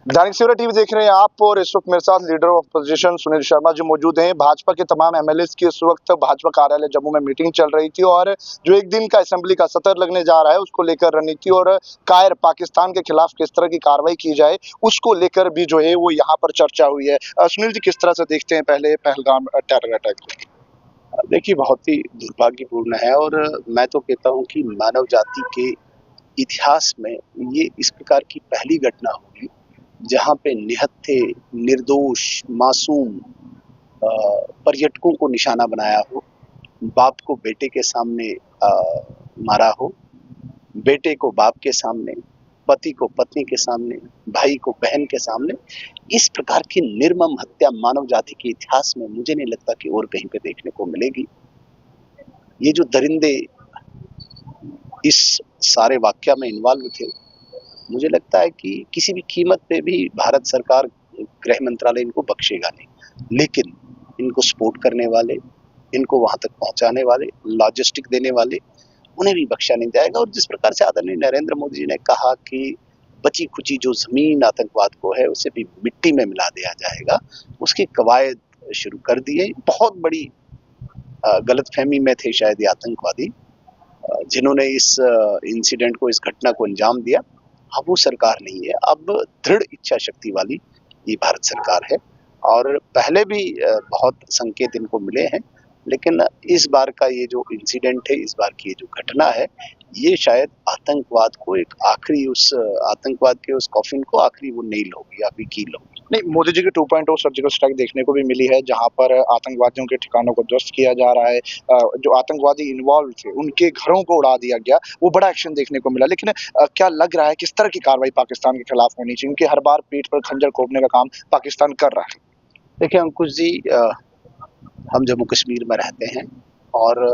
Dainik Savera TV देख रहे हैं आप और इस वक्त मेरे साथ leader of opposition Sunil Sharma ji मौजूद हैं। भाजपा के तमाम एमएलएस की इस वक्त भाजपा कार्यालय जम्मू में मीटिंग चल रही थी और जो एक दिन का असेंबली का सत्र लगने जा रहा है उसको लेकर रणनीति और कायर पाकिस्तान के खिलाफ किस तरह की कार्रवाई की जाए उसको लेकर भी जो है वो यहाँ पर चर्चा हुई है। सुनील जी, किस तरह से देखते हैं पहले पहलगाम टेरर अटैक को? देखिए, बहुत ही दुर्भाग्यपूर्ण है और मैं तो कहता हूँ कि मानव जाति के इतिहास में ये इस प्रकार की पहली घटना होगी जहाँ पे निहत्थे, निर्दोष, मासूम पर्यटकों को निशाना बनाया हो, बाप को बेटे के सामने मारा हो, बेटे को बाप के सामने, पति को पत्नी के सामने, भाई को बहन के सामने। इस प्रकार की निर्मम हत्या मानव जाति के इतिहास में मुझे नहीं लगता कि और कहीं पे देखने को मिलेगी। ये जो दरिंदे इस सारे वाकया में इन्वॉल्व थे, मुझे लगता है कि किसी भी कीमत पे भी भारत सरकार, गृह मंत्रालय इनको बख्शेगा नहीं। लेकिन इनको सपोर्ट करने वाले, इनको वहां तक पहुंचाने वाले, लॉजिस्टिक देने वाले, उन्हें भी बख्शा नहीं जाएगा। और जिस प्रकार से आदरणीय नरेंद्र मोदी जी ने कहा कि बची खुची जो जमीन आतंकवाद को है उसे भी मिट्टी में मिला दिया जाएगा, उसकी कवायद शुरू कर दी है। बहुत बड़ी गलतफहमी में थे शायद ये आतंकवादी जिन्होंने इस इंसिडेंट को, इस घटना को अंजाम दिया। अब वो सरकार नहीं है, अब दृढ़ इच्छा शक्ति वाली ये भारत सरकार है। और पहले भी बहुत संकेत इनको मिले हैं, लेकिन इस बार का ये जो इंसिडेंट है, इस बार की ये जो घटना है, ये शायद आतंकवाद को एक आखिरी, उस आतंकवाद के उस कॉफिन को आखिरी वो नेल होगी, आखिरी कील होगी। नहीं, मोदी जी की 2.0 सर्जिकल स्ट्राइक देखने को भी मिली है जहां पर आतंकवादियों के ठिकानों को ध्वस्त किया जा रहा है। जो आतंकवादी इन्वॉल्व थे उनके घरों को उड़ा दिया गया, वो बड़ा एक्शन देखने को मिला। लेकिन क्या लग रहा है किस तरह की कार्रवाई पाकिस्तान के खिलाफ होनी चाहिए, क्योंकि हर बार पीठ पर खंजर घोंपने का काम पाकिस्तान कर रहा है? देखिए अंकुश जी, हम जम्मू कश्मीर में रहते हैं और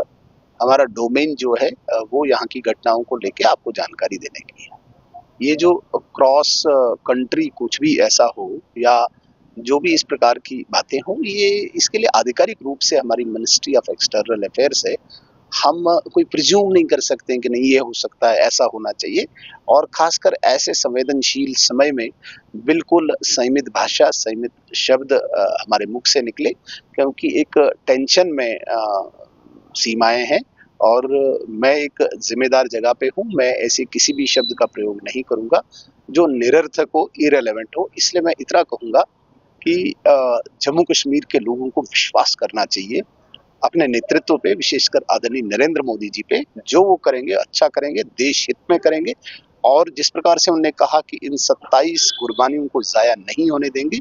हमारा डोमेन जो है वो यहाँ की घटनाओं को लेके आपको जानकारी देने की है। ये जो क्रॉस कंट्री कुछ भी ऐसा हो या जो भी इस प्रकार की बातें हों, ये इसके लिए आधिकारिक रूप से हमारी मिनिस्ट्री ऑफ एक्सटर्नल अफेयर्स है। हम कोई प्रिज्यूम नहीं कर सकते हैं कि नहीं ये हो सकता है, ऐसा होना चाहिए। और खासकर ऐसे संवेदनशील समय में बिल्कुल संयमित भाषा, संयमित शब्द हमारे मुख से निकले, क्योंकि एक टेंशन में सीमाएं हैं और मैं एक जिम्मेदार जगह पे हूँ। मैं ऐसे किसी भी शब्द का प्रयोग नहीं करूँगा जो निरर्थक हो, इरेलेवेंट हो। इसलिए मैं इतना कहूँगा कि जम्मू कश्मीर के लोगों को विश्वास करना चाहिए अपने नेतृत्व पे, विशेषकर आदरणीय नरेंद्र मोदी जी पे। जो वो करेंगे अच्छा करेंगे, देश हित में करेंगे। और जिस प्रकार से उन्होंने कहा कि इन 27 कुर्बानियों को जाया नहीं होने देंगे,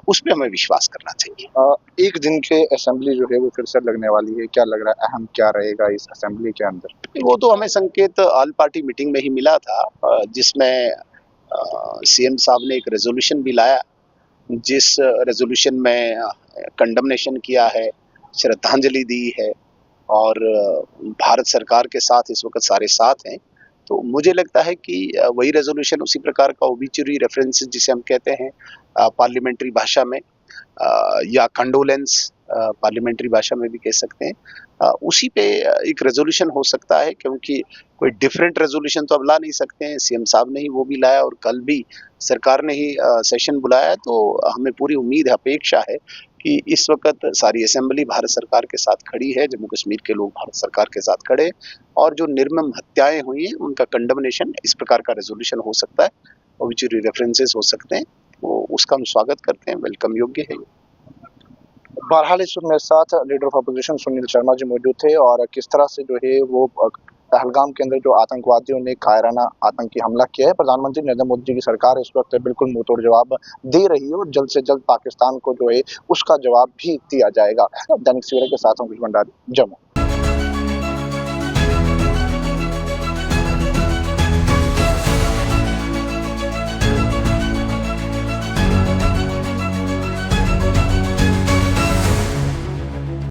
उस पे हमें विश्वास करना चाहिए। एक दिन के असेंबली जो है वो फिर से लगने वाली है, क्या लग रहा है अहम क्या रहेगा इस असेंबली के अंदर? वो तो हमें संकेत ऑल पार्टी मीटिंग में ही मिला था, जिसमें सीएम साहब ने एक रेजोल्यूशन भी लाया, जिस रेजोल्यूशन में कंडमनेशन किया है, श्रद्धांजलि दी है और भारत सरकार के साथ इस वक्त सारे साथ हैं। तो मुझे लगता है कि वही रेजोल्यूशन, उसी प्रकार का ओबिचुरी रेफरेंस जिसे हम कहते हैं पार्लियामेंट्री भाषा में, या कंडोलेंस पार्लियामेंट्री भाषा में भी कह सकते हैं, उसी पे एक रेजोल्यूशन हो सकता है। क्योंकि कोई डिफरेंट रेजोल्यूशन तो अब ला नहीं सकते हैं। सीएम साहब ने ही वो भी लाया और कल भी सरकार ने ही सेशन बुलाया। तो हमें पूरी उम्मीद है, अपेक्षा है कि इस वक्त सारी असेंबली भारत सरकार के साथ खड़ी है, जम्मू कश्मीर के लोग भारत सरकार के साथ खड़े, और जो निर्मम हत्याएं हुई हैं उनका कंडमनेशन, इस प्रकार का रेजोल्यूशन हो सकता है, ओबिचुरी रेफरेंसेस हो सकते हैं। वो उसका हम स्वागत करते हैं, वेलकम योग्य है। बहरहाल इस वक्त मेरे साथ leader of opposition Sunil Sharma ji मौजूद थे और किस तरह से जो है वो पहलगाम के अंदर जो आतंकवादियों ने कायराना आतंकी हमला किया है, प्रधानमंत्री नरेंद्र मोदी जी की सरकार इस वक्त बिल्कुल मुंहतोड़ जवाब दे रही है और जल्द से जल्द पाकिस्तान को जो है उसका जवाब भी दिया जाएगा। दैनिक सवेरा के साथ अंकुश भंडारी, जम्मू।